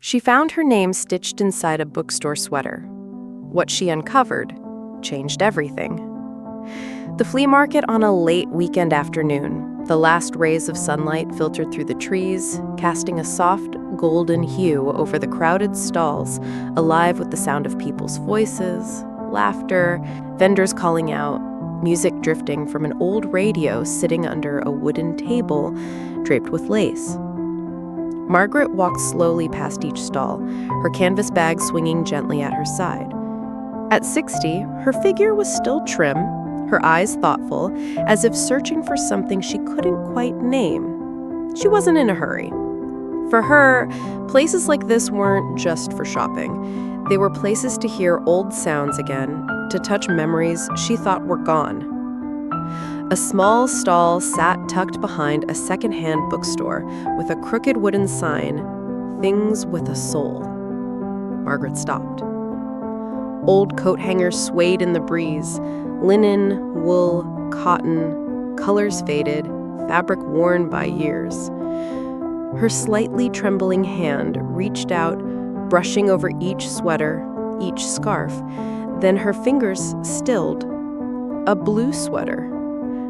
She found her name stitched inside a bookstore sweater. What she uncovered changed everything. The flea market on a late weekend afternoon, the last rays of sunlight filtered through the trees, casting a soft, golden hue over the crowded stalls, alive with the sound of people's voices, laughter, vendors calling out, music drifting from an old radio sitting under a wooden table draped with lace. Margaret walked slowly past each stall, her canvas bag swinging gently at her side. At 60, her figure was still trim, her eyes thoughtful, as if searching for something she couldn't quite name. She wasn't in a hurry. For her, places like this weren't just for shopping. They were places to hear old sounds again, to touch memories she thought were gone. A small stall sat tucked behind a secondhand bookstore with a crooked wooden sign, "Things with a Soul." Margaret stopped. Old coat hangers swayed in the breeze. Linen, wool, cotton, colors faded, fabric worn by years. Her slightly trembling hand reached out, brushing over each sweater, each scarf. Then her fingers stilled. A blue sweater.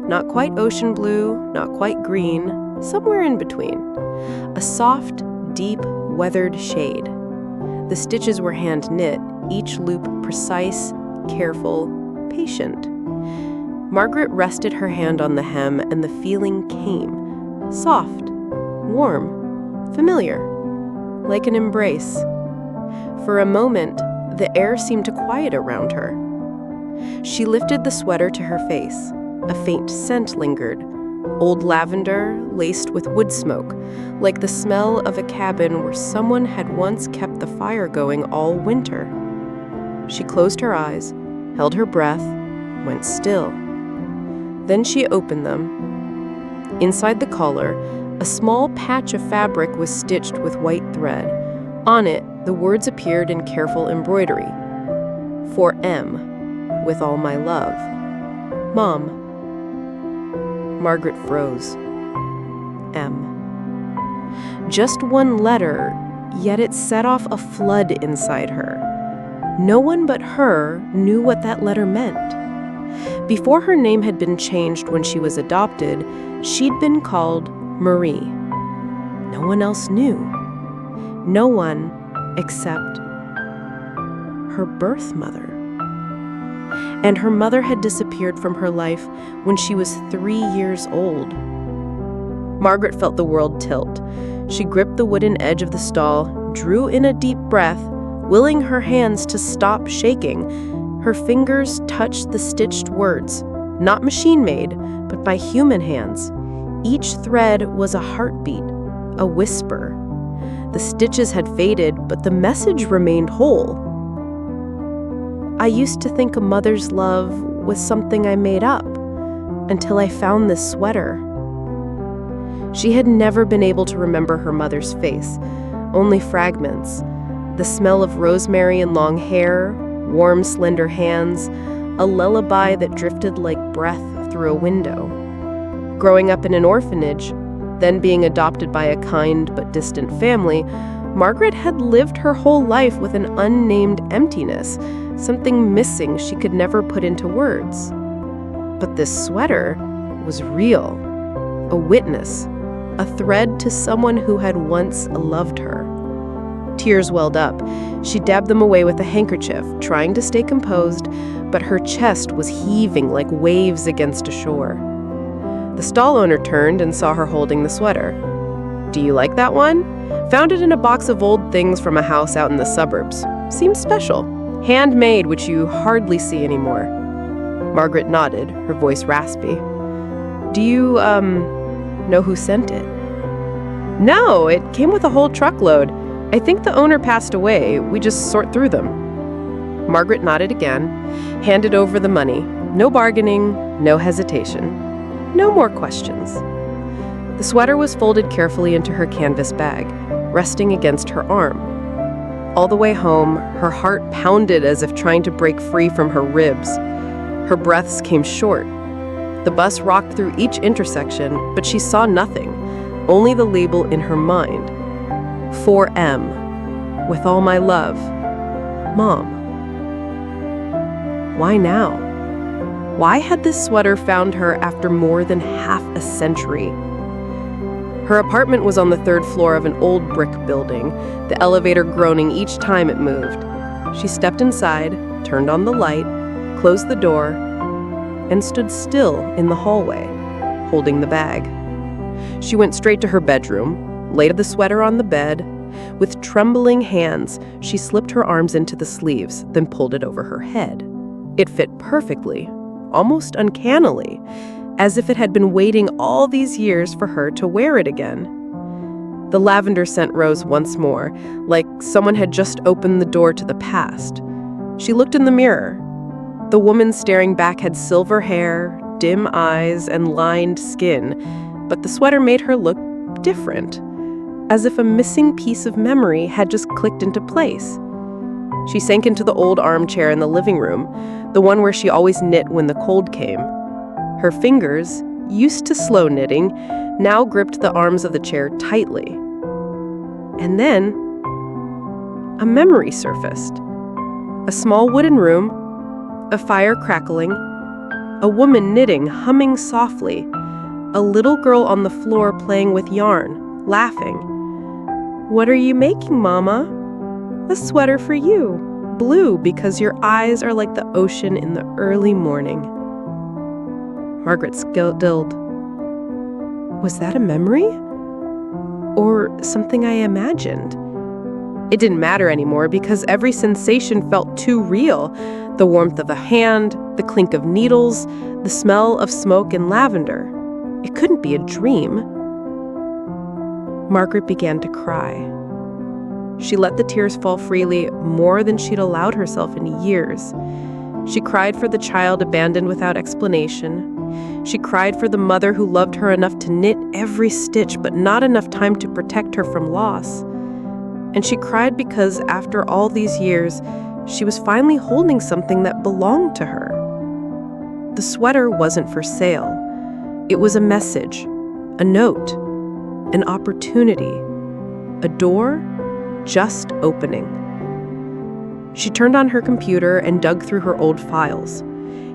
Not quite ocean blue, not quite green, somewhere in between. A soft, deep, weathered shade. The stitches were hand-knit, each loop precise, careful, patient. Margaret rested her hand on the hem, and the feeling came. Soft, warm, familiar, like an embrace. For a moment, the air seemed to quiet around her. She lifted the sweater to her face. A faint scent lingered, old lavender laced with wood smoke, like the smell of a cabin where someone had once kept the fire going all winter. She closed her eyes, held her breath, went still. Then she opened them. Inside the collar, a small patch of fabric was stitched with white thread. On it, the words appeared in careful embroidery. "For M, with all my love. Mom." Margaret froze. M. Just one letter, yet it set off a flood inside her. No one but her knew what that letter meant. Before her name had been changed when she was adopted, she'd been called Marie. No one else knew. No one except her birth mother. And her mother had disappeared from her life when she was 3 years old. Margaret felt the world tilt. She gripped the wooden edge of the stall, drew in a deep breath, willing her hands to stop shaking. Her fingers touched the stitched words, not machine-made, but by human hands. Each thread was a heartbeat, a whisper. The stitches had faded, but the message remained whole. I used to think a mother's love was something I made up, until I found this sweater. She had never been able to remember her mother's face, only fragments. The smell of rosemary and long hair, warm, slender hands, a lullaby that drifted like breath through a window. Growing up in an orphanage, then being adopted by a kind but distant family, Margaret had lived her whole life with an unnamed emptiness, something missing she could never put into words. But this sweater was real, a witness, a thread to someone who had once loved her. Tears welled up. She dabbed them away with a handkerchief, trying to stay composed, but her chest was heaving like waves against a shore. The stall owner turned and saw her holding the sweater. "Do you like that one? Found it in a box of old things from a house out in the suburbs. Seems special. Handmade, which you hardly see anymore." Margaret nodded, her voice raspy. "Do you, know who sent it?" "No, it came with a whole truckload. I think the owner passed away. We just sort through them." Margaret nodded again, handed over the money. No bargaining, no hesitation. No more questions. The sweater was folded carefully into her canvas bag, resting against her arm. All the way home, her heart pounded as if trying to break free from her ribs. Her breaths came short. The bus rocked through each intersection, but she saw nothing, only the label in her mind. 4M. With all my love, Mom. Why now? Why had this sweater found her after more than half a century? Her apartment was on the 3rd floor of an old brick building, the elevator groaning each time it moved. She stepped inside, turned on the light, closed the door, and stood still in the hallway, holding the bag. She went straight to her bedroom, laid the sweater on the bed. With trembling hands, she slipped her arms into the sleeves, then pulled it over her head. It fit perfectly, almost uncannily, as if it had been waiting all these years for her to wear it again. The lavender scent rose once more, like someone had just opened the door to the past. She looked in the mirror. The woman staring back had silver hair, dim eyes, and lined skin, but the sweater made her look different, as if a missing piece of memory had just clicked into place. She sank into the old armchair in the living room, the one where she always knit when the cold came. Her fingers, used to slow knitting, now gripped the arms of the chair tightly. And then, a memory surfaced. A small wooden room, a fire crackling, a woman knitting, humming softly, a little girl on the floor playing with yarn, laughing. "What are you making, Mama?" "A sweater for you, blue because your eyes are like the ocean in the early morning." Margaret stilled. Was that a memory? Or something I imagined? It didn't matter anymore because every sensation felt too real. The warmth of a hand, the clink of needles, the smell of smoke and lavender. It couldn't be a dream. Margaret began to cry. She let the tears fall freely, more than she'd allowed herself in years. She cried for the child abandoned without explanation. She cried for the mother who loved her enough to knit every stitch, but not enough time to protect her from loss. And she cried because, after all these years, she was finally holding something that belonged to her. The sweater wasn't for sale. It was a message, a note, an opportunity, a door just opening. She turned on her computer and dug through her old files.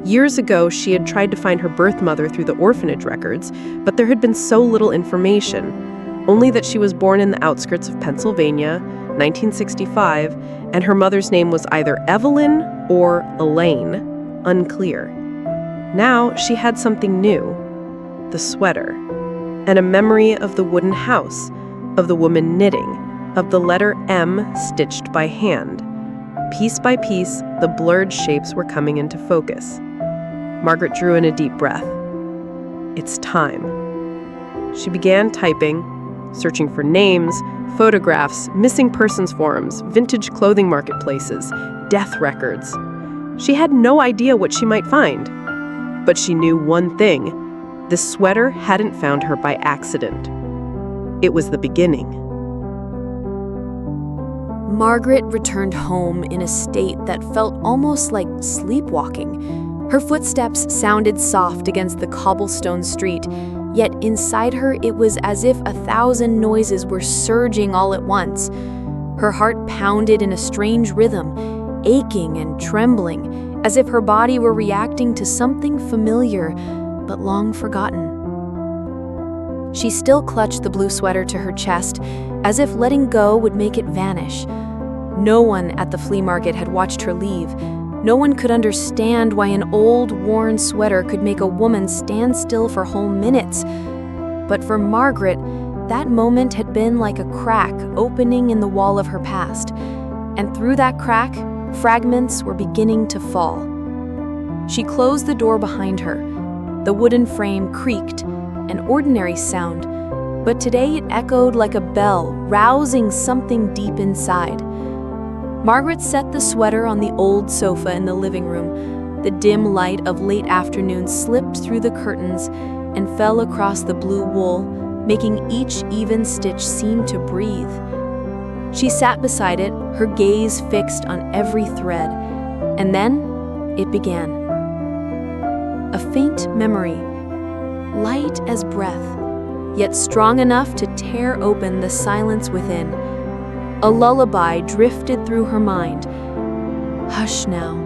Years ago, she had tried to find her birth mother through the orphanage records, but there had been so little information, only that she was born in the outskirts of Pennsylvania, 1965, and her mother's name was either Evelyn or Elaine, unclear. Now she had something new, the sweater, and a memory of the wooden house, of the woman knitting, of the letter M stitched by hand. Piece by piece, the blurred shapes were coming into focus. Margaret drew in a deep breath. It's time. She began typing, searching for names, photographs, missing persons forums, vintage clothing marketplaces, death records. She had no idea what she might find. But she knew one thing. The sweater hadn't found her by accident. It was the beginning. Margaret returned home in a state that felt almost like sleepwalking. Her footsteps sounded soft against the cobblestone street, yet inside her it was as if 1,000 noises were surging all at once. Her heart pounded in a strange rhythm, aching and trembling, as if her body were reacting to something familiar but long forgotten. She still clutched the blue sweater to her chest, as if letting go would make it vanish. No one at the flea market had watched her leave. No one could understand why an old, worn sweater could make a woman stand still for whole minutes. But for Margaret, that moment had been like a crack opening in the wall of her past. And through that crack, fragments were beginning to fall. She closed the door behind her. The wooden frame creaked, an ordinary sound, but today it echoed like a bell, rousing something deep inside. Margaret set the sweater on the old sofa in the living room. The dim light of late afternoon slipped through the curtains and fell across the blue wool, making each even stitch seem to breathe. She sat beside it, her gaze fixed on every thread, and then it began. A faint memory, light as breath, yet strong enough to tear open the silence within. A lullaby drifted through her mind. Hush now,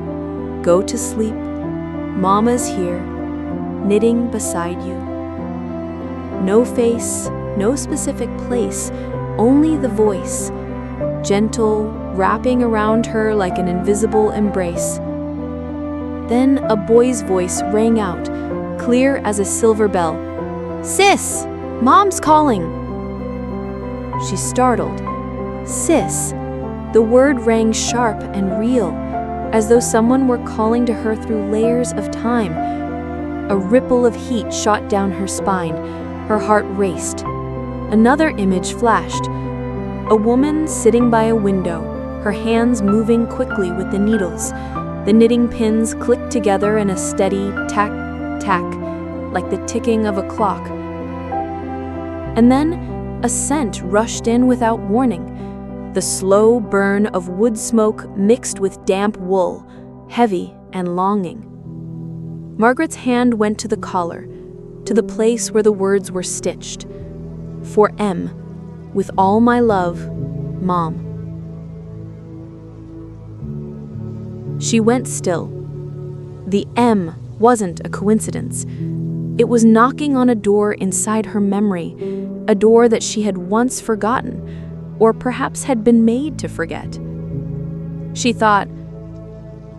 go to sleep. Mama's here, knitting beside you. No face, no specific place, only the voice, gentle, wrapping around her like an invisible embrace. Then a boy's voice rang out, clear as a silver bell. Sis, Mom's calling. She startled. Sis. The word rang sharp and real, as though someone were calling to her through layers of time. A ripple of heat shot down her spine. Her heart raced. Another image flashed. A woman sitting by a window, her hands moving quickly with the needles. The knitting pins clicked together in a steady tack, tack, like the ticking of a clock. And then a scent rushed in without warning. The slow burn of wood smoke mixed with damp wool, heavy and longing. Margaret's hand went to the collar, to the place where the words were stitched. For M, with all my love, Mom. She went still. The M wasn't a coincidence. It was knocking on a door inside her memory, a door that she had once forgotten, or perhaps had been made to forget. She thought,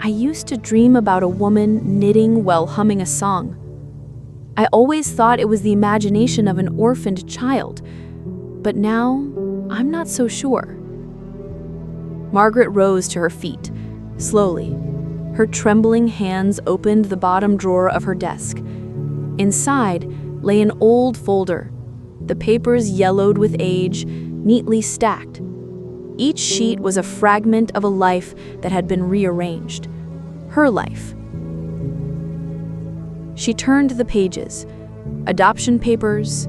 I used to dream about a woman knitting while humming a song. I always thought it was the imagination of an orphaned child, but now I'm not so sure. Margaret rose to her feet, slowly. Her trembling hands opened the bottom drawer of her desk. Inside lay an old folder, the papers yellowed with age, neatly stacked. Each sheet was a fragment of a life that had been rearranged. Her life. She turned the pages. Adoption papers,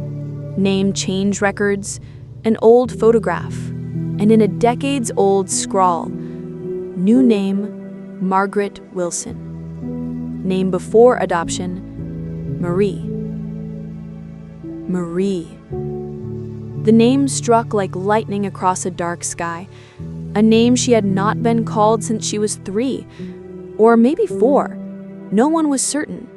name change records, an old photograph, and in a decades-old scrawl, new name, Margaret Wilson. Name before adoption, Marie. Marie. The name struck like lightning across a dark sky, a name she had not been called since she was 3, or maybe 4. No one was certain,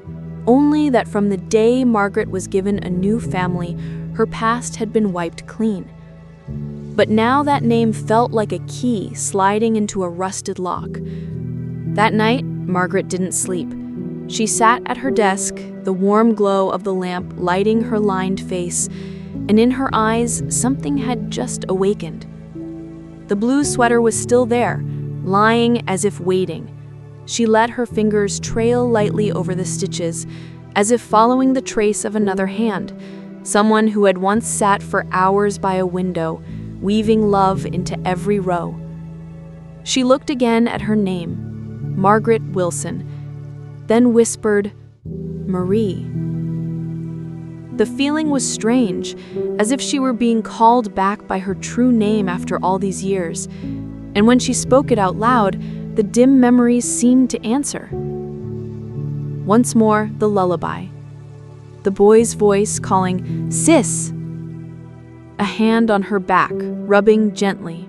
only that from the day Margaret was given a new family, her past had been wiped clean. But now that name felt like a key sliding into a rusted lock. That night, Margaret didn't sleep. She sat at her desk, the warm glow of the lamp lighting her lined face, and in her eyes, something had just awakened. The blue sweater was still there, lying as if waiting. She let her fingers trail lightly over the stitches, as if following the trace of another hand, someone who had once sat for hours by a window, weaving love into every row. She looked again at her name, Margaret Wilson, then whispered, Marie. The feeling was strange, as if she were being called back by her true name after all these years. And when she spoke it out loud, the dim memories seemed to answer. Once more, the lullaby. The boy's voice calling, Sis! A hand on her back, rubbing gently.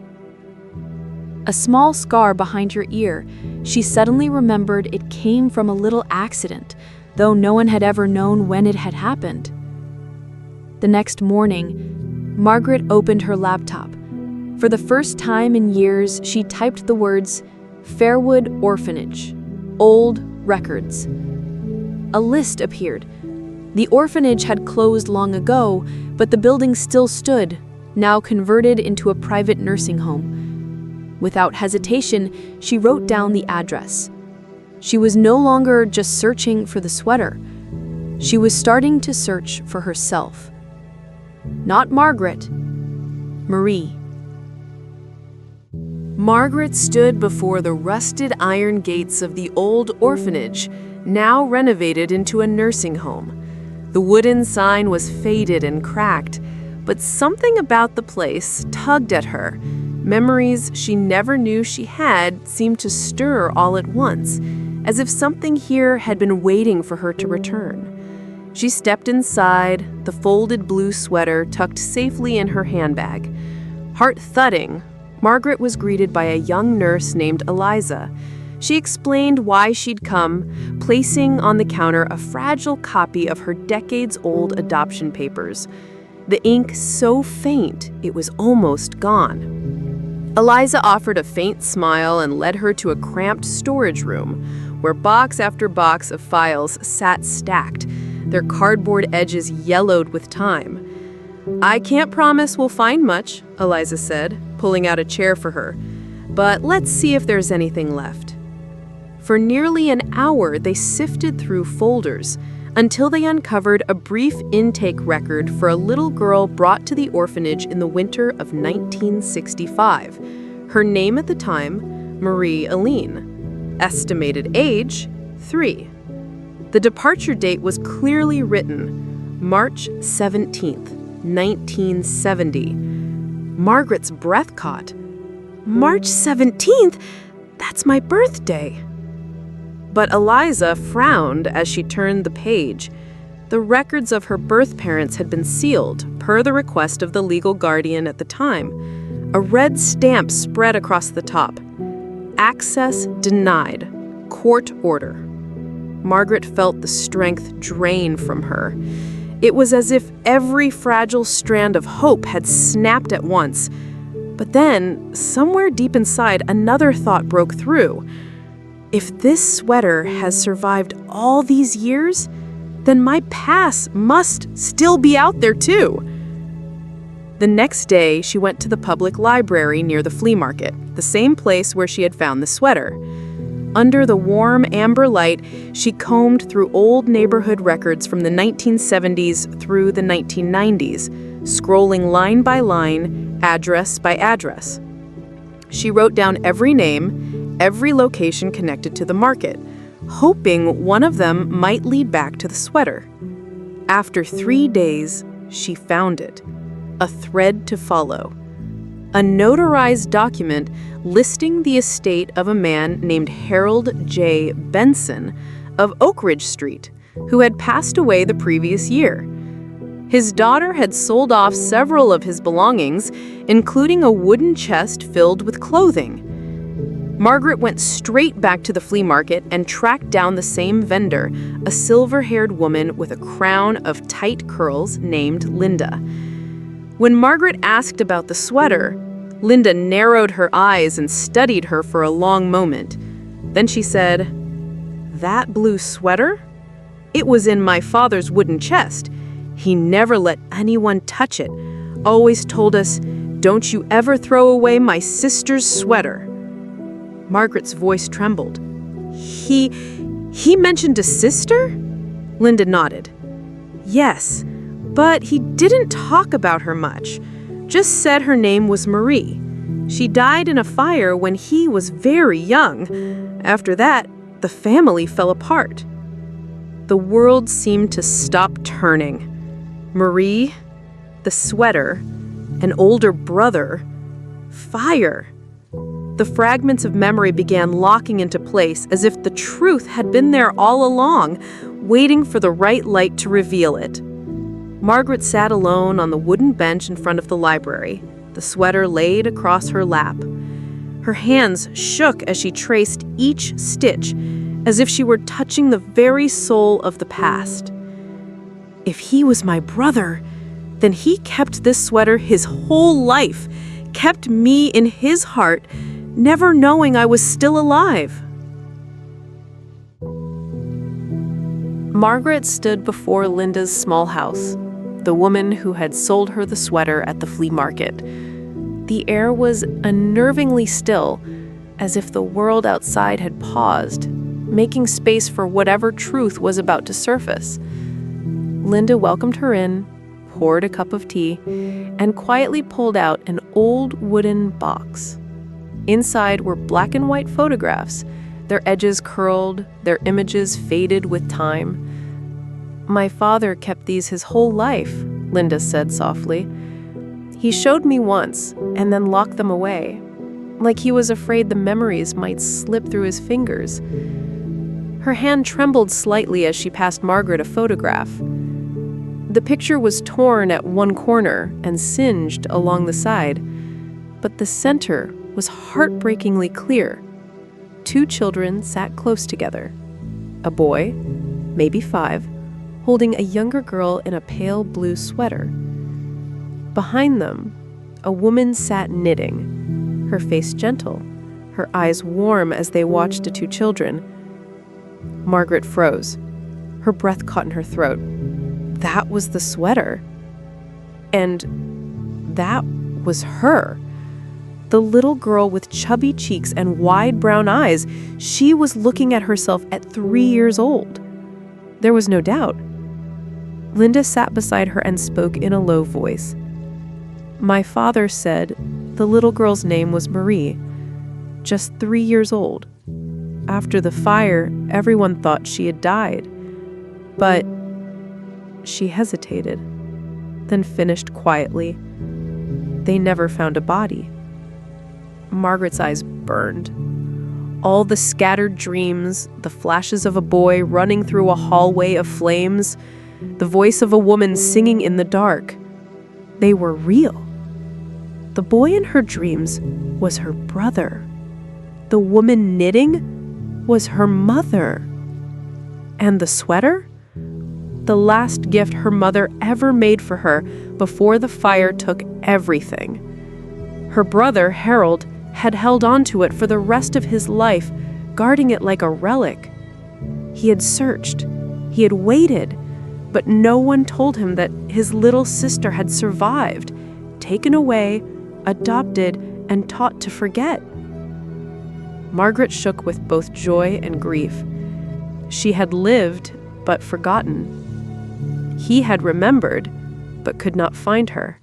A small scar behind her ear, she suddenly remembered it came from a little accident, though no one had ever known when it had happened. The next morning, Margaret opened her laptop. For the first time in years, she typed the words, Fairwood Orphanage, old records. A list appeared. The orphanage had closed long ago, but the building still stood, now converted into a private nursing home. Without hesitation, she wrote down the address. She was no longer just searching for the sweater. She was starting to search for herself. Not Margaret, Marie. Margaret stood before the rusted iron gates of the old orphanage, now renovated into a nursing home. The wooden sign was faded and cracked, but something about the place tugged at her. Memories she never knew she had seemed to stir all at once, as if something here had been waiting for her to return. She stepped inside, the folded blue sweater tucked safely in her handbag. Heart thudding, Margaret was greeted by a young nurse named Eliza. She explained why she'd come, placing on the counter a fragile copy of her decades-old adoption papers. The ink so faint it was almost gone. Eliza offered a faint smile and led her to a cramped storage room, where box after box of files sat stacked, their cardboard edges yellowed with time. "I can't promise we'll find much," Eliza said, pulling out a chair for her, "but let's see if there's anything left." For nearly an hour, they sifted through folders until they uncovered a brief intake record for a little girl brought to the orphanage in the winter of 1965. Her name at the time, Marie Aline. Estimated age, 3. The departure date was clearly written, March 17th, 1970. Margaret's breath caught. March 17th? That's my birthday. But Eliza frowned as she turned the page. The records of her birth parents had been sealed, per the request of the legal guardian at the time. A red stamp spread across the top. Access denied. Court order. Margaret felt the strength drain from her. It was as if every fragile strand of hope had snapped at once. But then, somewhere deep inside, another thought broke through. If this sweater has survived all these years, then my past must still be out there too. The next day, she went to the public library near the flea market, the same place where she had found the sweater. Under the warm amber light, she combed through old neighborhood records from the 1970s through the 1990s, scrolling line by line, address by address. She wrote down every name, every location connected to the market, hoping one of them might lead back to the sweater. After 3 days, she found it. A thread to follow. A notarized document listing the estate of a man named Harold J. Benson of Oak Ridge Street, who had passed away the previous year. His daughter had sold off several of his belongings, including a wooden chest filled with clothing. Margaret went straight back to the flea market and tracked down the same vendor, a silver-haired woman with a crown of tight curls named Linda. When Margaret asked about the sweater, Linda narrowed her eyes and studied her for a long moment. Then she said, "That blue sweater? It was in my father's wooden chest. He never let anyone touch it. Always told us, 'Don't you ever throw away my sister's sweater.'" Margaret's voice trembled. He mentioned a sister? Linda nodded. Yes, but he didn't talk about her much. Just said her name was Marie. She died in a fire when he was very young. After that, the family fell apart. The world seemed to stop turning. Marie, the sweater, an older brother, fire. The fragments of memory began locking into place as if the truth had been there all along, waiting for the right light to reveal it. Margaret sat alone on the wooden bench in front of the library, the sweater laid across her lap. Her hands shook as she traced each stitch, as if she were touching the very soul of the past. If he was my brother, then he kept this sweater his whole life, kept me in his heart, never knowing I was still alive. Margaret stood before Linda's small house, the woman who had sold her the sweater at the flea market. The air was unnervingly still, as if the world outside had paused, making space for whatever truth was about to surface. Linda welcomed her in, poured a cup of tea, and quietly pulled out an old wooden box. Inside were black and white photographs, their edges curled, their images faded with time. "My father kept these his whole life," Linda said softly. "He showed me once and then locked them away, like he was afraid the memories might slip through his fingers." Her hand trembled slightly as she passed Margaret a photograph. The picture was torn at one corner and singed along the side. But the center was heartbreakingly clear. 2 children sat close together. A boy, maybe 5, holding a younger girl in a pale blue sweater. Behind them, a woman sat knitting, her face gentle, her eyes warm as they watched the 2 children. Margaret froze. Her breath caught in her throat. That was the sweater. And that was her. The little girl with chubby cheeks and wide brown eyes, she was looking at herself at 3 years old. There was no doubt. Linda sat beside her and spoke in a low voice. My father said the little girl's name was Marie, just 3 years old. After the fire, everyone thought she had died. But she hesitated, then finished quietly. They never found a body. Margaret's eyes burned. All the scattered dreams, the flashes of a boy running through a hallway of flames, the voice of a woman singing in the dark, they were real. The boy in her dreams was her brother. The woman knitting was her mother. And the sweater? The last gift her mother ever made for her before the fire took everything. Her brother, Harold, had held on to it for the rest of his life, guarding it like a relic. He had searched, he had waited, but no one told him that his little sister had survived, taken away, adopted, and taught to forget. Margaret shook with both joy and grief. She had lived, but forgotten. He had remembered, but could not find her.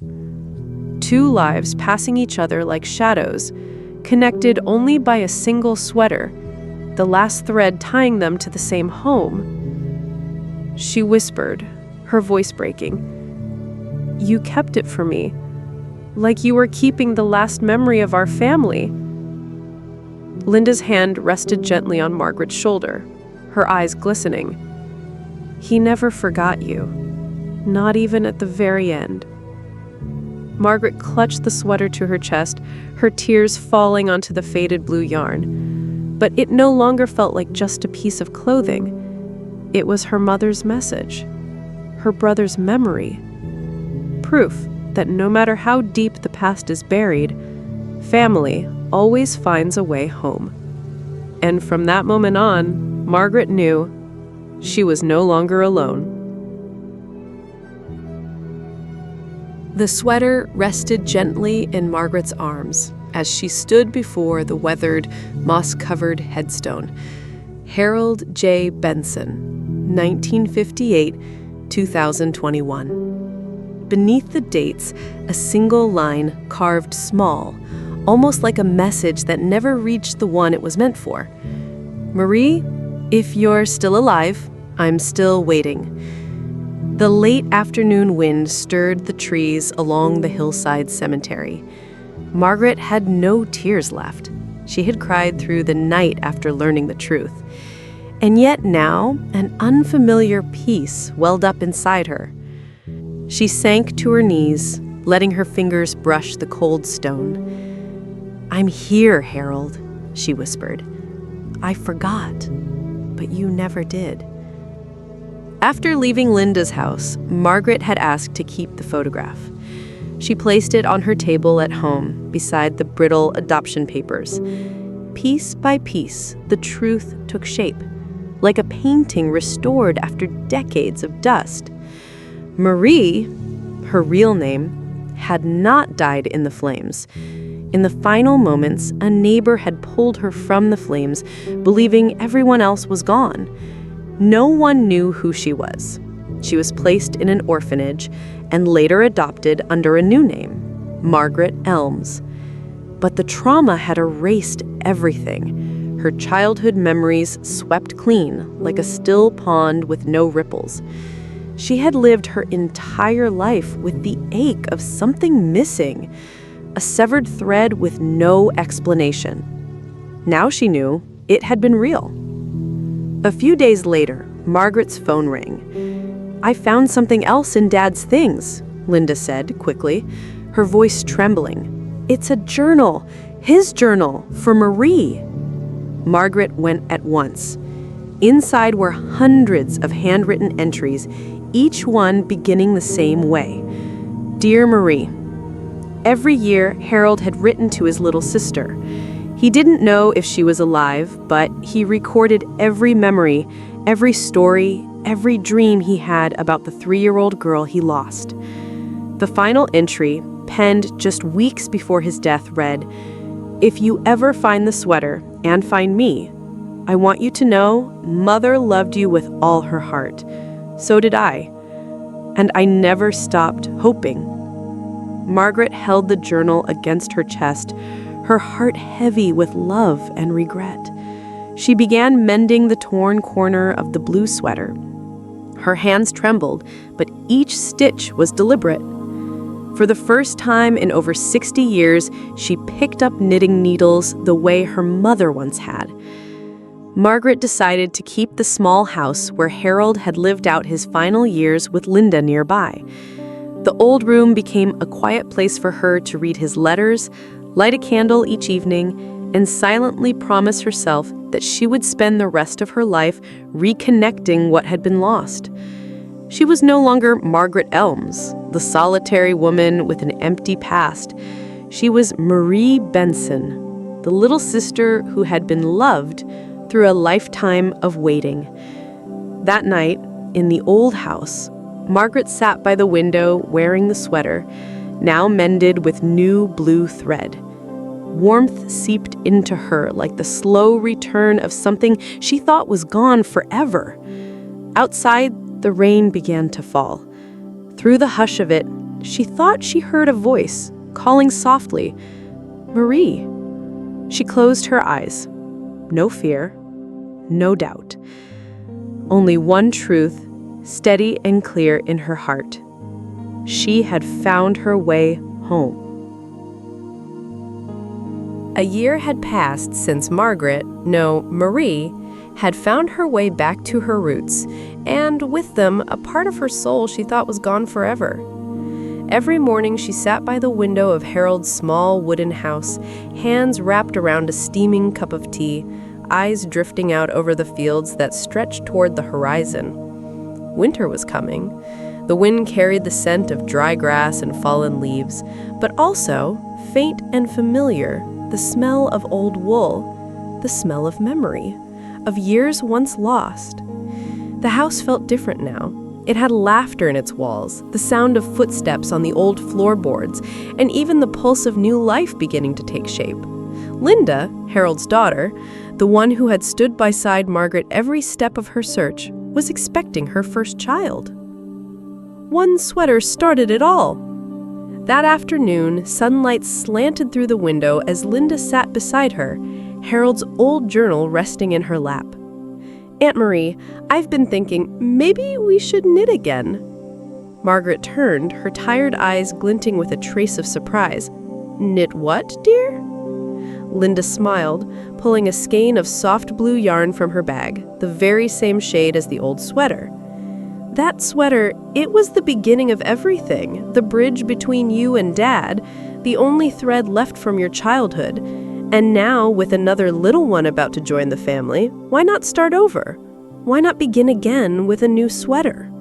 2 lives passing each other like shadows, connected only by a single sweater, the last thread tying them to the same home. She whispered, her voice breaking, "You kept it for me, like you were keeping the last memory of our family." Linda's hand rested gently on Margaret's shoulder, her eyes glistening. "He never forgot you, not even at the very end." Margaret clutched the sweater to her chest, her tears falling onto the faded blue yarn. But it no longer felt like just a piece of clothing. It was her mother's message, her brother's memory. Proof that no matter how deep the past is buried, family always finds a way home. And from that moment on, Margaret knew she was no longer alone. The sweater rested gently in Margaret's arms as she stood before the weathered, moss-covered headstone. Harold J. Benson, 1958-2021. Beneath the dates, a single line carved small, almost like a message that never reached the one it was meant for. Marie, if you're still alive, I'm still waiting. The late afternoon wind stirred the trees along the hillside cemetery. Margaret had no tears left. She had cried through the night after learning the truth. And yet now, an unfamiliar peace welled up inside her. She sank to her knees, letting her fingers brush the cold stone. "I'm here, Harold," she whispered. "I forgot, but you never did." After leaving Linda's house, Margaret had asked to keep the photograph. She placed it on her table at home beside the brittle adoption papers. Piece by piece, the truth took shape, like a painting restored after decades of dust. Marie, her real name, had not died in the flames. In the final moments, a neighbor had pulled her from the flames, believing everyone else was gone. No one knew who she was. She was placed in an orphanage and later adopted under a new name, Margaret Elms. But the trauma had erased everything. Her childhood memories swept clean, like a still pond with no ripples. She had lived her entire life with the ache of something missing, a severed thread with no explanation. Now she knew it had been real. A few days later, Margaret's phone rang. "I found something else in Dad's things," Linda said quickly, her voice trembling. It's a journal, his journal, for Marie. Margaret went at once. Inside were hundreds of handwritten entries, each one beginning the same way. Dear Marie, every year Harold had written to his little sister. He didn't know if she was alive, but he recorded every memory, every story, every dream he had about the 3-year-old girl he lost. The final entry, penned just weeks before his death, read, "If you ever find the sweater and find me, I want you to know Mother loved you with all her heart. So did I. And I never stopped hoping." Margaret held the journal against her chest, her heart heavy with love and regret. She began mending the torn corner of the blue sweater. Her hands trembled, but each stitch was deliberate. For the first time in over 60 years, she picked up knitting needles the way her mother once had. Margaret decided to keep the small house where Harold had lived out his final years with Linda nearby. The old room became a quiet place for her to read his letters, light a candle each evening, and silently promise herself that she would spend the rest of her life reconnecting what had been lost. She was no longer Margaret Elms, the solitary woman with an empty past. She was Marie Benson, the little sister who had been loved through a lifetime of waiting. That night, in the old house, Margaret sat by the window wearing the sweater, now mended with new blue thread. Warmth seeped into her like the slow return of something she thought was gone forever. Outside, the rain began to fall. Through the hush of it, she thought she heard a voice calling softly, "Marie." She closed her eyes. No fear, no doubt. Only one truth, steady and clear in her heart. She had found her way home. A year had passed since Margaret, no, Marie, had found her way back to her roots, and with them, a part of her soul she thought was gone forever. Every morning she sat by the window of Harold's small wooden house, hands wrapped around a steaming cup of tea, eyes drifting out over the fields that stretched toward the horizon. Winter was coming. The wind carried the scent of dry grass and fallen leaves, but also, faint and familiar, the smell of old wool, the smell of memory, of years once lost. The house felt different now. It had laughter in its walls, the sound of footsteps on the old floorboards, and even the pulse of new life beginning to take shape. Linda, Harold's daughter, the one who had stood beside Margaret every step of her search, was expecting her first child. One sweater started it all. That afternoon, sunlight slanted through the window as Linda sat beside her, Harold's old journal resting in her lap. "Aunt Marie, I've been thinking maybe we should knit again." Margaret turned, her tired eyes glinting with a trace of surprise. "Knit what, dear?" Linda smiled, pulling a skein of soft blue yarn from her bag, the very same shade as the old sweater. "That sweater, it was the beginning of everything, the bridge between you and Dad, the only thread left from your childhood. And now, with another little one about to join the family, why not start over? Why not begin again with a new sweater?"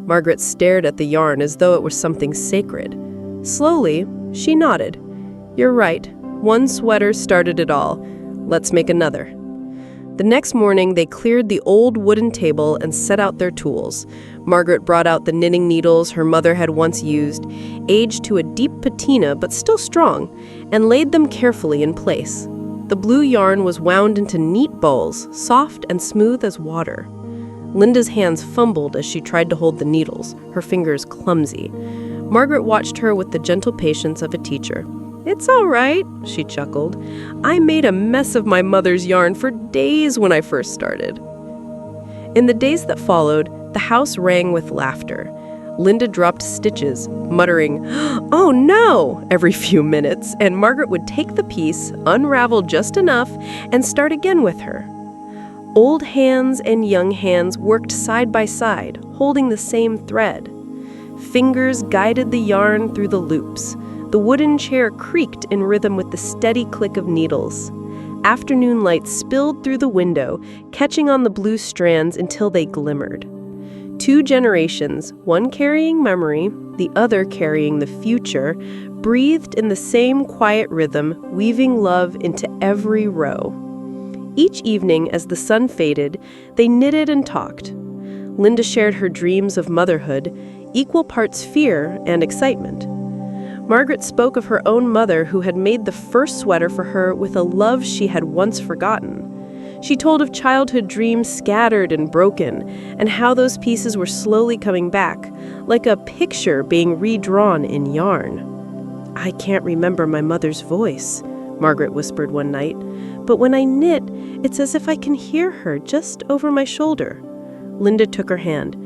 Margaret stared at the yarn as though it was something sacred. Slowly, she nodded. "You're right. One sweater started it all. Let's make another." The next morning, they cleared the old wooden table and set out their tools. Margaret brought out the knitting needles her mother had once used, aged to a deep patina but still strong, and laid them carefully in place. The blue yarn was wound into neat balls, soft and smooth as water. Linda's hands fumbled as she tried to hold the needles, her fingers clumsy. Margaret watched her with the gentle patience of a teacher. "It's all right," she chuckled. "I made a mess of my mother's yarn for days when I first started." In the days that followed, the house rang with laughter. Linda dropped stitches, muttering, "Oh no!" every few minutes, and Margaret would take the piece, unravel just enough, and start again with her. Old hands and young hands worked side by side, holding the same thread. Fingers guided the yarn through the loops. The wooden chair creaked in rhythm with the steady click of needles. Afternoon light spilled through the window, catching on the blue strands until they glimmered. 2 generations, one carrying memory, the other carrying the future, breathed in the same quiet rhythm, weaving love into every row. Each evening, as the sun faded, they knitted and talked. Linda shared her dreams of motherhood, equal parts fear and excitement. Margaret spoke of her own mother who had made the first sweater for her with a love she had once forgotten. She told of childhood dreams scattered and broken, and how those pieces were slowly coming back, like a picture being redrawn in yarn. "I can't remember my mother's voice," Margaret whispered one night, "but when I knit, it's as if I can hear her just over my shoulder." Linda took her hand.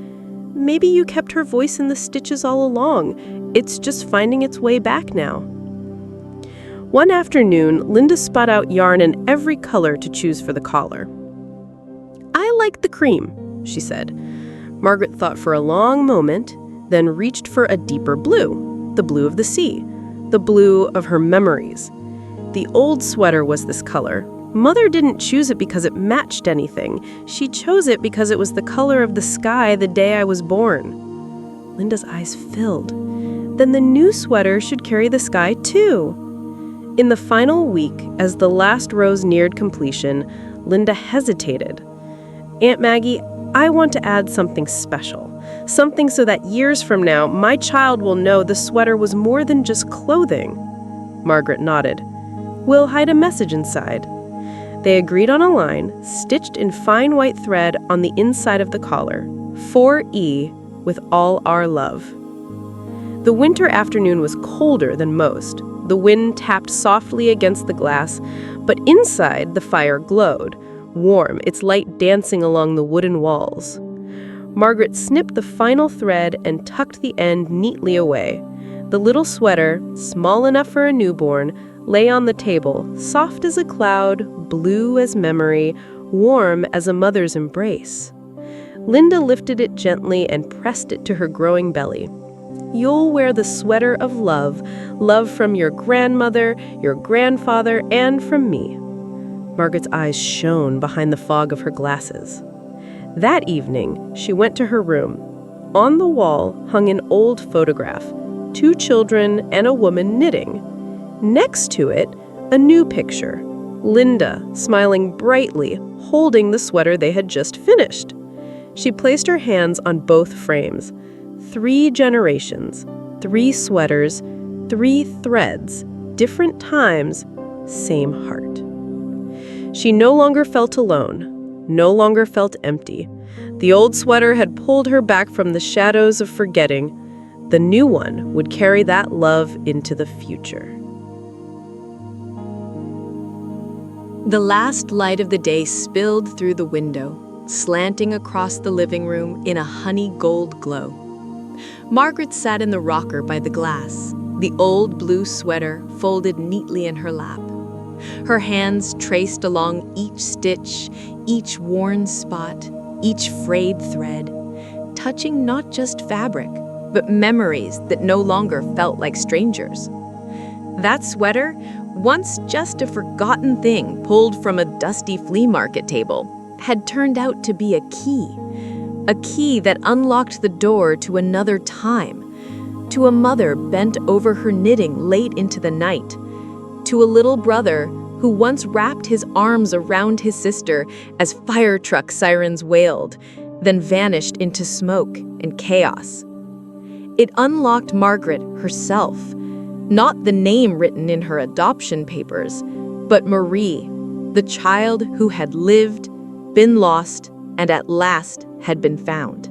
"Maybe you kept her voice in the stitches all along. It's just finding its way back now." One afternoon, Linda spun out yarn in every color to choose for the collar. "I like the cream," she said. Margaret thought for a long moment, then reached for a deeper blue, the blue of the sea, the blue of her memories. The old sweater was this color. Mother didn't choose it because it matched anything. She chose it because it was the color of the sky the day I was born. Linda's eyes filled. Then the new sweater should carry the sky too. In the final week, as the last rows neared completion, Linda hesitated. "Aunt Maggie, I want to add something special. Something so that years from now, my child will know the sweater was more than just clothing." Margaret nodded. "We'll hide a message inside." They agreed on a line, stitched in fine white thread on the inside of the collar. 4E, with all our love. The winter afternoon was colder than most. The wind tapped softly against the glass, but inside the fire glowed, warm, its light dancing along the wooden walls. Margaret snipped the final thread and tucked the end neatly away. The little sweater, small enough for a newborn, lay on the table, soft as a cloud, blue as memory, warm as a mother's embrace. Linda lifted it gently and pressed it to her growing belly. "You'll wear the sweater of love, love from your grandmother, your grandfather, and from me." Margaret's eyes shone behind the fog of her glasses. That evening, she went to her room. On the wall hung an old photograph, 2 children and a woman knitting. Next to it, a new picture, Linda smiling brightly, holding the sweater they had just finished. She placed her hands on both frames. 3 generations, 3 sweaters, 3 threads, different times, same heart. She no longer felt alone, no longer felt empty. The old sweater had pulled her back from the shadows of forgetting. The new one would carry that love into the future. The last light of the day spilled through the window, slanting across the living room in a honey gold glow. Margaret sat in the rocker by the glass, the old blue sweater folded neatly in her lap. Her hands traced along each stitch, each worn spot, each frayed thread, touching not just fabric, but memories that no longer felt like strangers. That sweater, once just a forgotten thing pulled from a dusty flea market table, had turned out to be a key that unlocked the door to another time, to a mother bent over her knitting late into the night, to a little brother who once wrapped his arms around his sister as fire truck sirens wailed, then vanished into smoke and chaos. It unlocked Margaret herself, not the name written in her adoption papers, but Marie, the child who had lived, been lost, and at last had been found.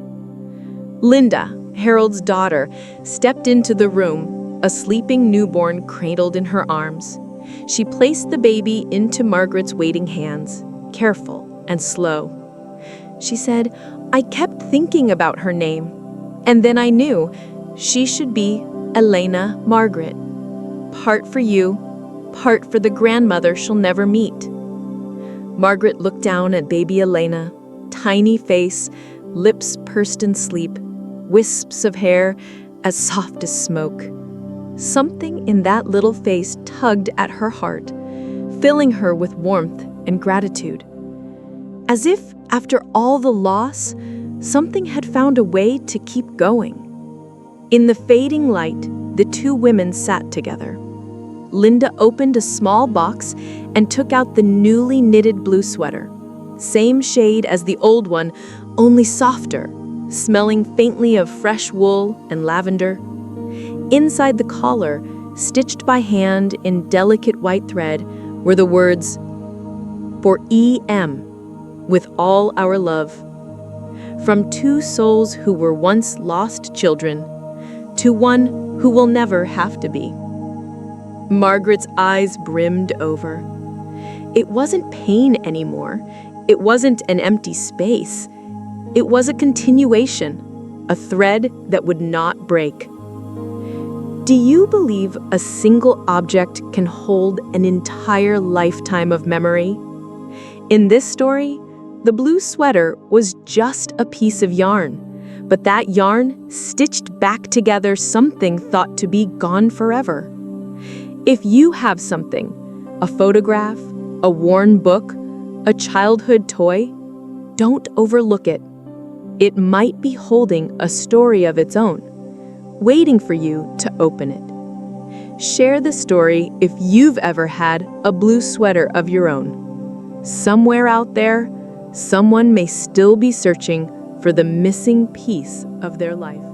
Linda, Harold's daughter, stepped into the room, a sleeping newborn cradled in her arms. She placed the baby into Margaret's waiting hands, careful and slow. She said, "I kept thinking about her name, and then I knew she should be Elena Margaret. Part for you, part for the grandmother she'll never meet." Margaret looked down at baby Elena, tiny face, lips pursed in sleep, wisps of hair as soft as smoke. Something in that little face tugged at her heart, filling her with warmth and gratitude. As if, after all the loss, something had found a way to keep going. In the fading light, the two women sat together. Linda opened a small box and took out the newly knitted blue sweater. Same shade as the old one, only softer, smelling faintly of fresh wool and lavender. Inside the collar, stitched by hand in delicate white thread, were the words, "For E.M., with all our love." From two souls who were once lost children, to one who will never have to be. Margaret's eyes brimmed over. It wasn't pain anymore. It wasn't an empty space. It was a continuation, a thread that would not break. Do you believe a single object can hold an entire lifetime of memory? In this story, the blue sweater was just a piece of yarn, but that yarn stitched back together something thought to be gone forever. If you have something, a photograph, a worn book, a childhood toy, don't overlook it. It might be holding a story of its own, waiting for you to open it. Share the story if you've ever had a blue sweater of your own. Somewhere out there, someone may still be searching for the missing piece of their life.